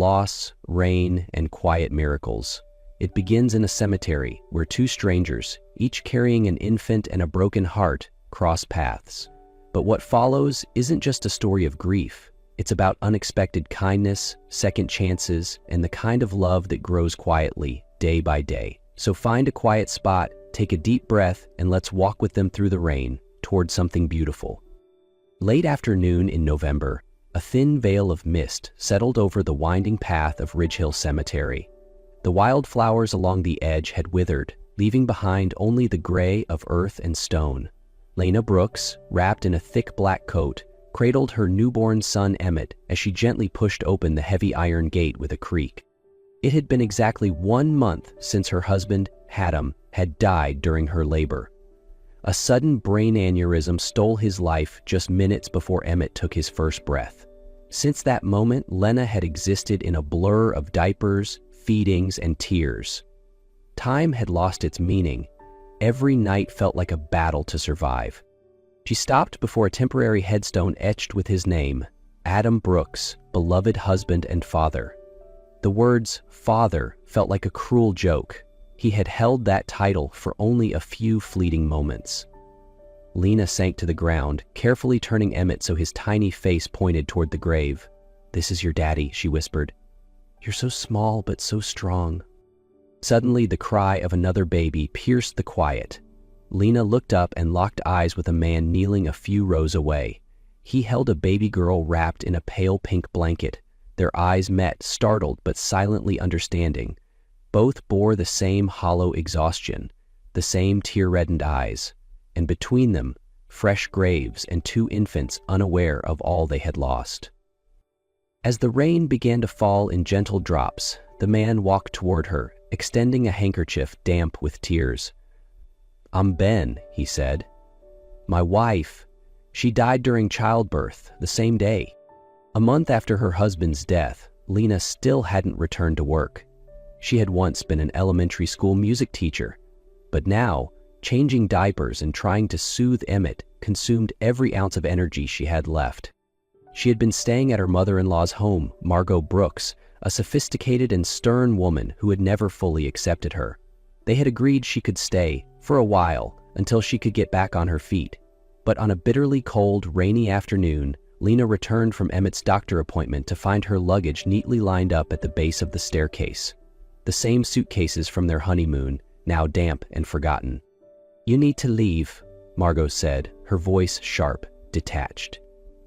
loss, rain, and quiet miracles. It begins in a cemetery where two strangers, each carrying an infant and a broken heart, cross paths. But what follows isn't just a story of grief. It's about unexpected kindness, second chances, and the kind of love that grows quietly, day by day. So find a quiet spot, take a deep breath, and let's walk with them through the rain, toward something beautiful. Late afternoon in November, a thin veil of mist settled over the winding path of Ridge Hill Cemetery. The wildflowers along the edge had withered, leaving behind only the gray of earth and stone. Lena Brooks, wrapped in a thick black coat, cradled her newborn son Emmett as she gently pushed open the heavy iron gate with a creak. It had been exactly 1 month since her husband, Adam, had died during her labor. A sudden brain aneurysm stole his life just minutes before Emmett took his first breath. Since that moment, Lena had existed in a blur of diapers, feedings, and tears. Time had lost its meaning. Every night felt like a battle to survive. She stopped before a temporary headstone etched with his name, Adam Brooks, beloved husband and father. The words "father" felt like a cruel joke. He had held that title for only a few fleeting moments. Lena sank to the ground, carefully turning Emmett so his tiny face pointed toward the grave. "This is your daddy," she whispered. "You're so small but so strong." Suddenly, the cry of another baby pierced the quiet. Lena looked up and locked eyes with a man kneeling a few rows away. He held a baby girl wrapped in a pale pink blanket. Their eyes met, startled but silently understanding. Both bore the same hollow exhaustion, the same tear-reddened eyes, and between them, fresh graves and two infants unaware of all they had lost. As the rain began to fall in gentle drops, the man walked toward her, extending a handkerchief damp with tears. "I'm Ben," he said. "My wife. She died during childbirth, the same day." A month after her husband's death, Lena still hadn't returned to work. She had once been an elementary school music teacher, but now, changing diapers and trying to soothe Emmett consumed every ounce of energy she had left. She had been staying at her mother-in-law's home, Margot Brooks, a sophisticated and stern woman who had never fully accepted her. They had agreed she could stay, for a while, until she could get back on her feet. But on a bitterly cold, rainy afternoon, Lena returned from Emmett's doctor appointment to find her luggage neatly lined up at the base of the staircase. The same suitcases from their honeymoon, now damp and forgotten. "You need to leave," Margot said, her voice sharp, detached.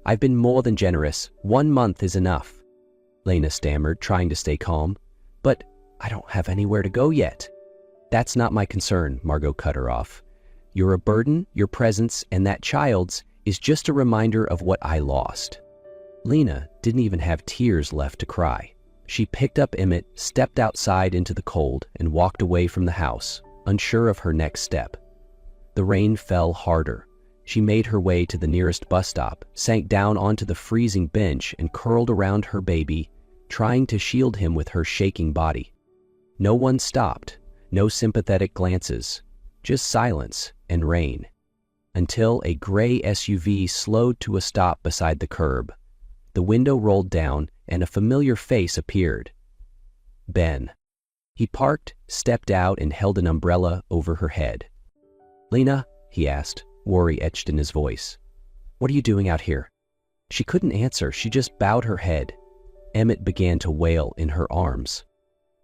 "I've been more than generous. 1 month is enough." Lena stammered, trying to stay calm. "But I don't have anywhere to go yet." "That's not my concern," Margot cut her off. "You're a burden, your presence, and that child's is just a reminder of what I lost." Lena didn't even have tears left to cry. She picked up Emmett, stepped outside into the cold, and walked away from the house, unsure of her next step. The rain fell harder. She made her way to the nearest bus stop, sank down onto the freezing bench, and curled around her baby, trying to shield him with her shaking body. No one stopped, no sympathetic glances, just silence and rain, until a gray SUV slowed to a stop beside the curb. The window rolled down, and a familiar face appeared. Ben. He parked, stepped out, and held an umbrella over her head. "Lena?" he asked, worry etched in his voice. "What are you doing out here?" She couldn't answer, she just bowed her head. Emmett began to wail in her arms.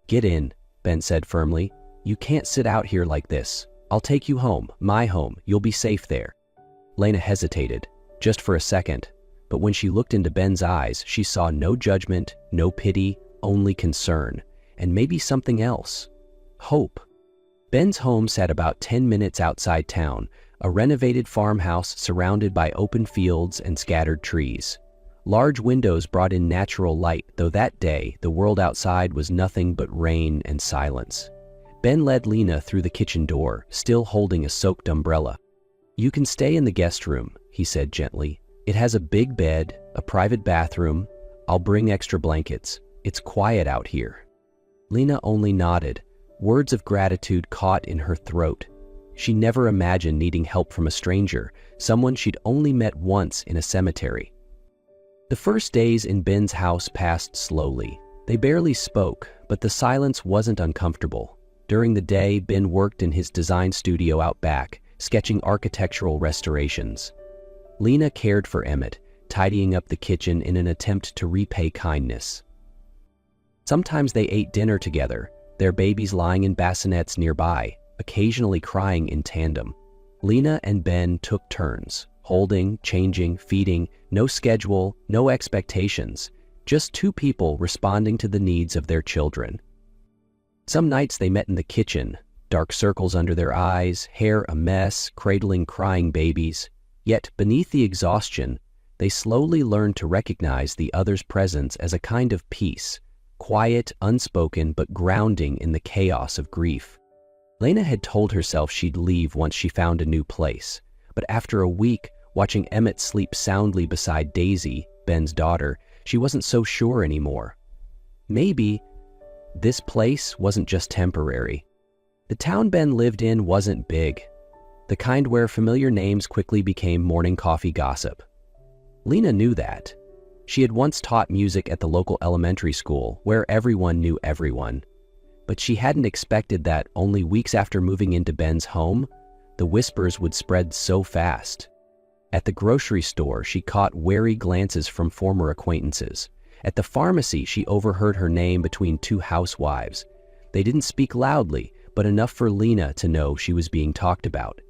"Get in," Ben said firmly. "You can't sit out here like this. I'll take you home, my home. You'll be safe there." Lena hesitated, just for a second, but when she looked into Ben's eyes, she saw no judgment, no pity, only concern, and maybe something else. Hope. Ben's home sat about 10 minutes outside town, a renovated farmhouse surrounded by open fields and scattered trees. Large windows brought in natural light, though that day the world outside was nothing but rain and silence. Ben led Lena through the kitchen door, still holding a soaked umbrella. "You can stay in the guest room," he said gently. "It has a big bed, a private bathroom. I'll bring extra blankets. It's quiet out here." Lena only nodded, words of gratitude caught in her throat. She never imagined needing help from a stranger, someone she'd only met once in a cemetery. The first days in Ben's house passed slowly. They barely spoke, but the silence wasn't uncomfortable. During the day, Ben worked in his design studio out back, sketching architectural restorations. Lena cared for Emmett, tidying up the kitchen in an attempt to repay kindness. Sometimes they ate dinner together, their babies lying in bassinets nearby, occasionally crying in tandem. Lena and Ben took turns, holding, changing, feeding, no schedule, no expectations, just two people responding to the needs of their children. Some nights they met in the kitchen, dark circles under their eyes, hair a mess, cradling crying babies. Yet beneath the exhaustion, they slowly learned to recognize the other's presence as a kind of peace, quiet, unspoken, but grounding in the chaos of grief. Lena had told herself she'd leave once she found a new place, but after a week, watching Emmett sleep soundly beside Daisy, Ben's daughter, she wasn't so sure anymore. Maybe this place wasn't just temporary. The town Ben lived in wasn't big, the kind where familiar names quickly became morning coffee gossip. Lena knew that. She had once taught music at the local elementary school where everyone knew everyone. But she hadn't expected that only weeks after moving into Ben's home, the whispers would spread so fast. At the grocery store, she caught wary glances from former acquaintances. At the pharmacy, she overheard her name between two housewives. They didn't speak loudly, but enough for Lena to know she was being talked about.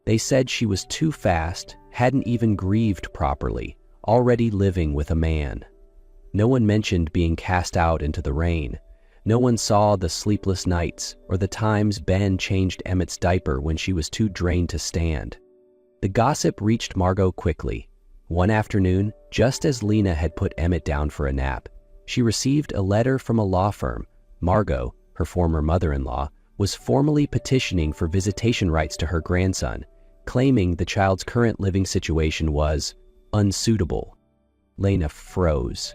They said she was too fast, hadn't even grieved properly, already living with a man. No one mentioned being cast out into the rain. No one saw the sleepless nights or the times Ben changed Emmett's diaper when she was too drained to stand. The gossip reached Margot quickly. One afternoon, just as Lena had put Emmett down for a nap, she received a letter from a law firm. Margot, her former mother-in-law, was formally petitioning for visitation rights to her grandson, claiming the child's current living situation was unsuitable. Lena froze.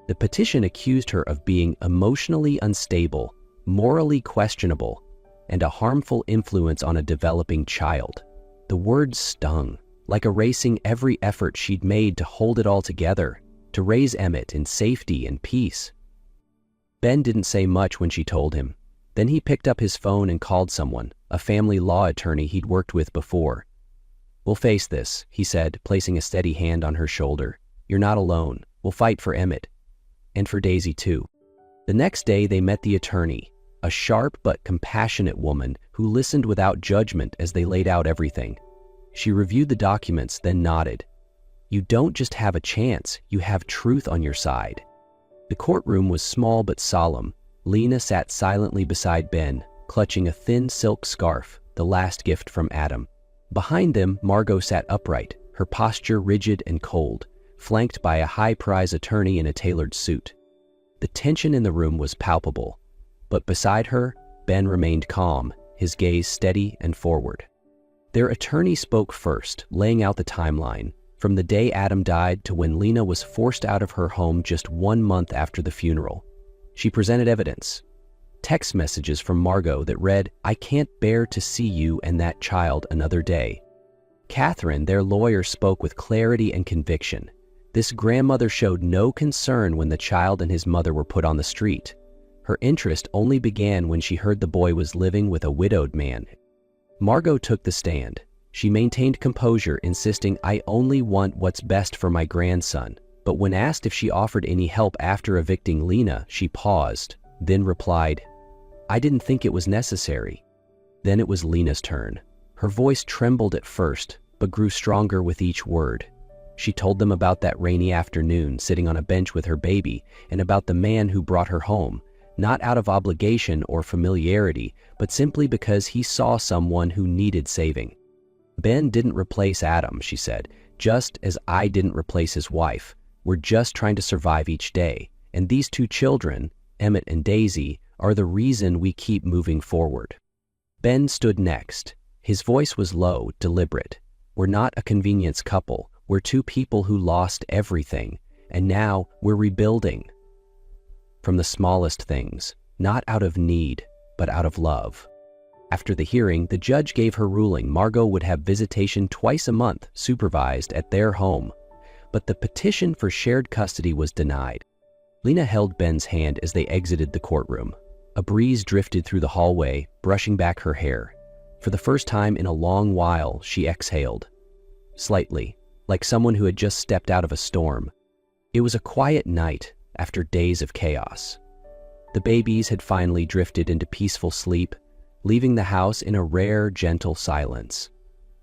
The petition accused her of being emotionally unstable, morally questionable, and a harmful influence on a developing child. The words stung, like erasing every effort she'd made to hold it all together, to raise Emmett in safety and peace. Ben didn't say much when she told him. Then he picked up his phone and called someone, a family law attorney he'd worked with before. "We'll face this," he said, placing a steady hand on her shoulder. "You're not alone. We'll fight for Emmett. And for Daisy, too." The next day they met the attorney, a sharp but compassionate woman who listened without judgment as they laid out everything. She reviewed the documents, then nodded. "You don't just have a chance, you have truth on your side." The courtroom was small but solemn. Lena sat silently beside Ben, clutching a thin silk scarf, the last gift from Adam. Behind them, Margot sat upright, her posture rigid and cold, flanked by a high-prize attorney in a tailored suit. The tension in the room was palpable, but beside her, Ben remained calm, his gaze steady and forward. Their attorney spoke first, laying out the timeline, from the day Adam died to when Lena was forced out of her home just 1 month after the funeral. She presented evidence. Text messages from Margot that read, "I can't bear to see you and that child another day." Catherine, their lawyer, spoke with clarity and conviction. This grandmother showed no concern when the child and his mother were put on the street. Her interest only began when she heard the boy was living with a widowed man. Margot took the stand. She maintained composure, insisting, "I only want what's best for my grandson." But when asked if she offered any help after evicting Lena, she paused, then replied, "I didn't think it was necessary." Then it was Lena's turn. Her voice trembled at first, but grew stronger with each word. She told them about that rainy afternoon sitting on a bench with her baby, and about the man who brought her home, not out of obligation or familiarity, but simply because he saw someone who needed saving. "Ben didn't replace Adam," she said, "just as I didn't replace his wife. We're just trying to survive each day, and these two children, Emmett and Daisy, are the reason we keep moving forward." Ben stood next. His voice was low, deliberate. "We're not a convenience couple. We're two people who lost everything, and now we're rebuilding. From the smallest things, not out of need, but out of love." After the hearing, the judge gave her ruling. Margot would have visitation twice a month, supervised at their home. But the petition for shared custody was denied. Lena held Ben's hand as they exited the courtroom. A breeze drifted through the hallway, brushing back her hair. For the first time in a long while, she exhaled. Slightly, like someone who had just stepped out of a storm. It was a quiet night after days of chaos. The babies had finally drifted into peaceful sleep, leaving the house in a rare, gentle silence.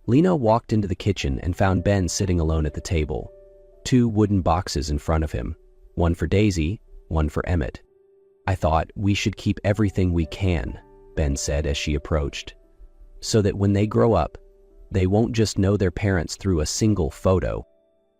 Lena walked into the kitchen and found Ben sitting alone at the table. 2 wooden boxes in front of him, one for Daisy, one for Emmett. "I thought we should keep everything we can," Ben said as she approached, "so that when they grow up, they won't just know their parents through a single photo."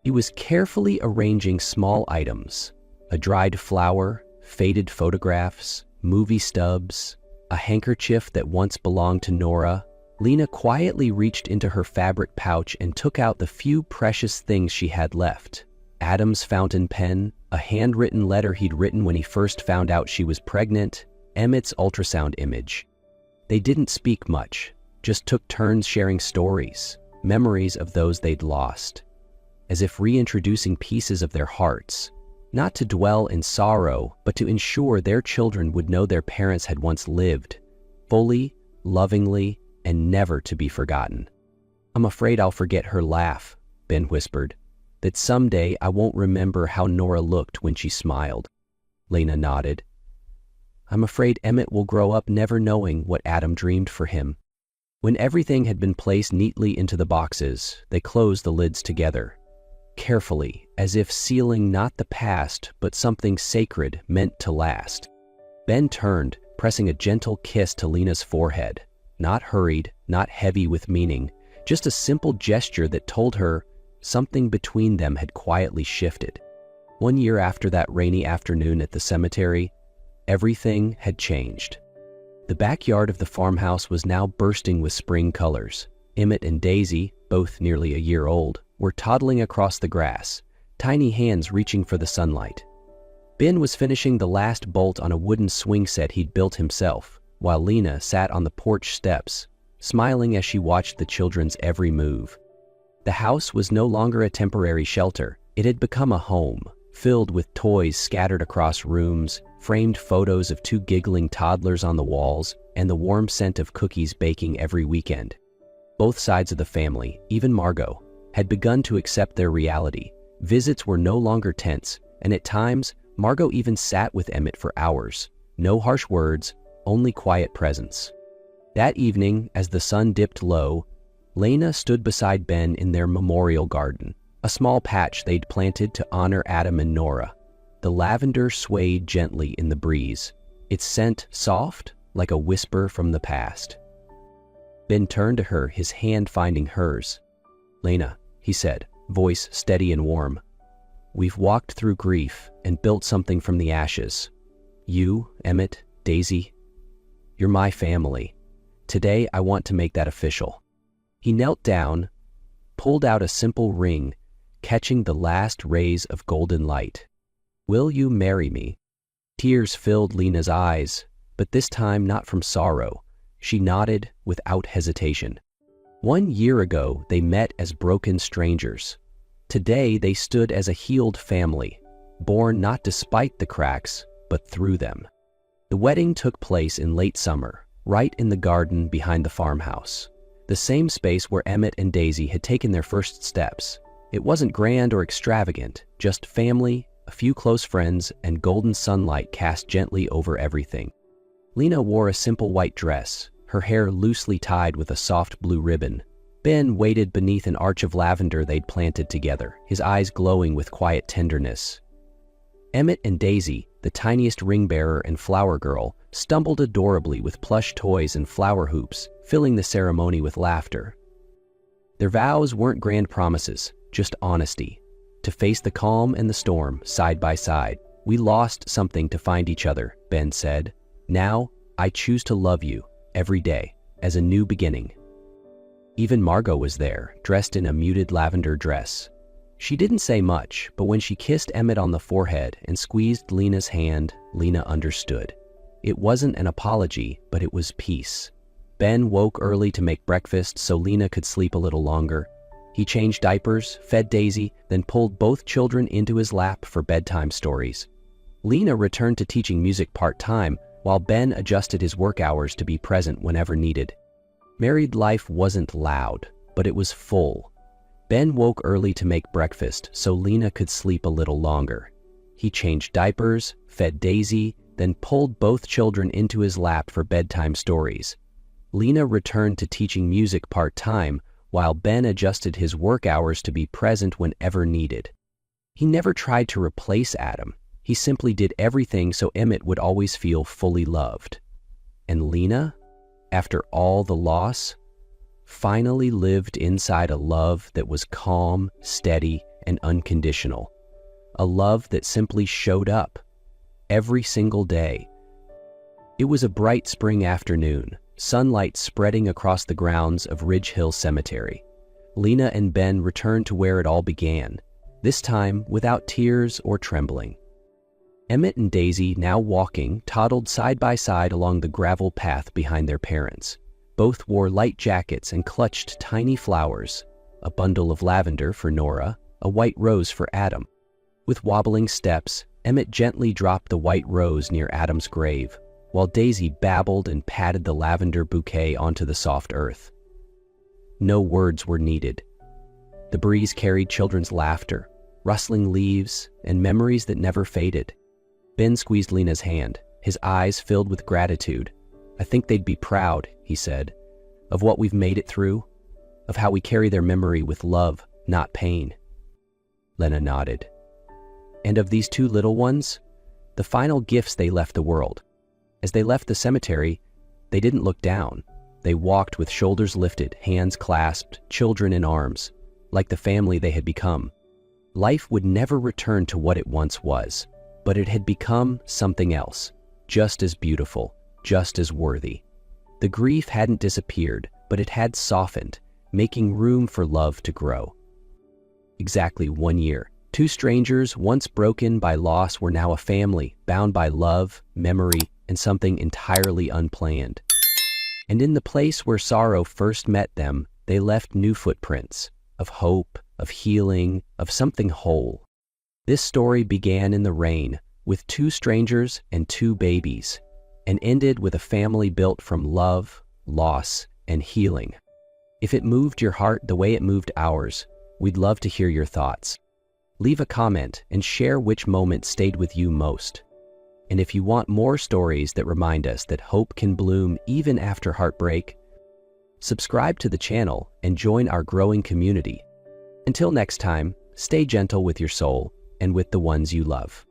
He was carefully arranging small items: a dried flower, faded photographs, movie stubs, a handkerchief that once belonged to Nora. Lena quietly reached into her fabric pouch and took out the few precious things she had left. Adam's fountain pen, a handwritten letter he'd written when he first found out she was pregnant, Emmett's ultrasound image. They didn't speak much, just took turns sharing stories, memories of those they'd lost, as if reintroducing pieces of their hearts, not to dwell in sorrow, but to ensure their children would know their parents had once lived, fully, lovingly, and never to be forgotten. "I'm afraid I'll forget her laugh," Ben whispered, "that someday I won't remember how Nora looked when she smiled." Lena nodded. "I'm afraid Emmett will grow up never knowing what Adam dreamed for him." When everything had been placed neatly into the boxes, they closed the lids together, carefully, as if sealing not the past, but something sacred meant to last. Ben turned, pressing a gentle kiss to Lena's forehead. Not hurried, not heavy with meaning, just a simple gesture that told her something between them had quietly shifted. 1 year after that rainy afternoon at the cemetery, everything had changed. The backyard of the farmhouse was now bursting with spring colors. Emmett and Daisy, both nearly a year old, were toddling across the grass, tiny hands reaching for the sunlight. Ben was finishing the last bolt on a wooden swing set he'd built himself, while Lena sat on the porch steps, smiling as she watched the children's every move. The house was no longer a temporary shelter. It had become a home, filled with toys scattered across rooms, framed photos of 2 giggling toddlers on the walls, and the warm scent of cookies baking every weekend. Both sides of the family, even Margot, had begun to accept their reality. Visits were no longer tense, and at times, Margot even sat with Emmett for hours. No harsh words, only quiet presence. That evening, as the sun dipped low, Lena stood beside Ben in their memorial garden, a small patch they'd planted to honor Adam and Nora. The lavender swayed gently in the breeze, its scent soft, like a whisper from the past. Ben turned to her, his hand finding hers. "Lena," he said, voice steady and warm, "we've walked through grief and built something from the ashes. You, Emmett, Daisy, you're my family. Today I want to make that official." He knelt down, pulled out a simple ring, catching the last rays of golden light. "Will you marry me?" Tears filled Lena's eyes, but this time not from sorrow. She nodded without hesitation. 1 year ago, they met as broken strangers. Today, they stood as a healed family, born not despite the cracks, but through them. The wedding took place in late summer, right in the garden behind the farmhouse, the same space where Emmett and Daisy had taken their first steps. It wasn't grand or extravagant, just family, a few close friends, and golden sunlight cast gently over everything. Lena wore a simple white dress, her hair loosely tied with a soft blue ribbon. Ben waited beneath an arch of lavender they'd planted together, his eyes glowing with quiet tenderness. Emmett and Daisy, the tiniest ring-bearer and flower girl, stumbled adorably with plush toys and flower hoops, filling the ceremony with laughter. Their vows weren't grand promises, just honesty. To face the calm and the storm, side by side. "We lost something to find each other," Ben said. "Now, I choose to love you, every day, as a new beginning." Even Margot was there, dressed in a muted lavender dress. She didn't say much, but when she kissed Emmett on the forehead and squeezed Lena's hand, Lena understood. It wasn't an apology, but it was peace. Ben woke early to make breakfast so Lena could sleep a little longer. He changed diapers, fed Daisy, then pulled both children into his lap for bedtime stories. Lena returned to teaching music part-time, while Ben adjusted his work hours to be present whenever needed. Married life wasn't loud, but it was full. Ben woke early to make breakfast so Lena could sleep a little longer. He changed diapers, fed Daisy, then pulled both children into his lap for bedtime stories. Lena returned to teaching music part-time, while Ben adjusted his work hours to be present whenever needed. He never tried to replace Adam. He simply did everything so Emmett would always feel fully loved. And Lena, after all the loss, finally lived inside a love that was calm, steady, and unconditional. A love that simply showed up every single day. It was a bright spring afternoon, sunlight spreading across the grounds of Ridge Hill Cemetery. Lena and Ben returned to where it all began, this time without tears or trembling. Emmett and Daisy, now walking, toddled side by side along the gravel path behind their parents. Both wore light jackets and clutched tiny flowers, a bundle of lavender for Nora, a white rose for Adam. With wobbling steps, Emmett gently dropped the white rose near Adam's grave, while Daisy babbled and patted the lavender bouquet onto the soft earth. No words were needed. The breeze carried children's laughter, rustling leaves, and memories that never faded. Ben squeezed Lena's hand, his eyes filled with gratitude. "I think they'd be proud," he said, "of what we've made it through, of how we carry their memory with love, not pain." Lena nodded. "And of these two little ones, the final gifts they left the world." As they left the cemetery, they didn't look down. They walked with shoulders lifted, hands clasped, children in arms, like the family they had become. Life would never return to what it once was, but it had become something else, just as beautiful, just as worthy. The grief hadn't disappeared, but it had softened, making room for love to grow. Exactly 1 year. Two strangers, once broken by loss, were now a family, bound by love, memory, and something entirely unplanned. And in the place where sorrow first met them, they left new footprints of hope, of healing, of something whole. This story began in the rain, with two strangers and two babies, and ended with a family built from love, loss, and healing. If it moved your heart the way it moved ours, we'd love to hear your thoughts. Leave a comment and share which moment stayed with you most. And if you want more stories that remind us that hope can bloom even after heartbreak, subscribe to the channel and join our growing community. Until next time, stay gentle with your soul and with the ones you love.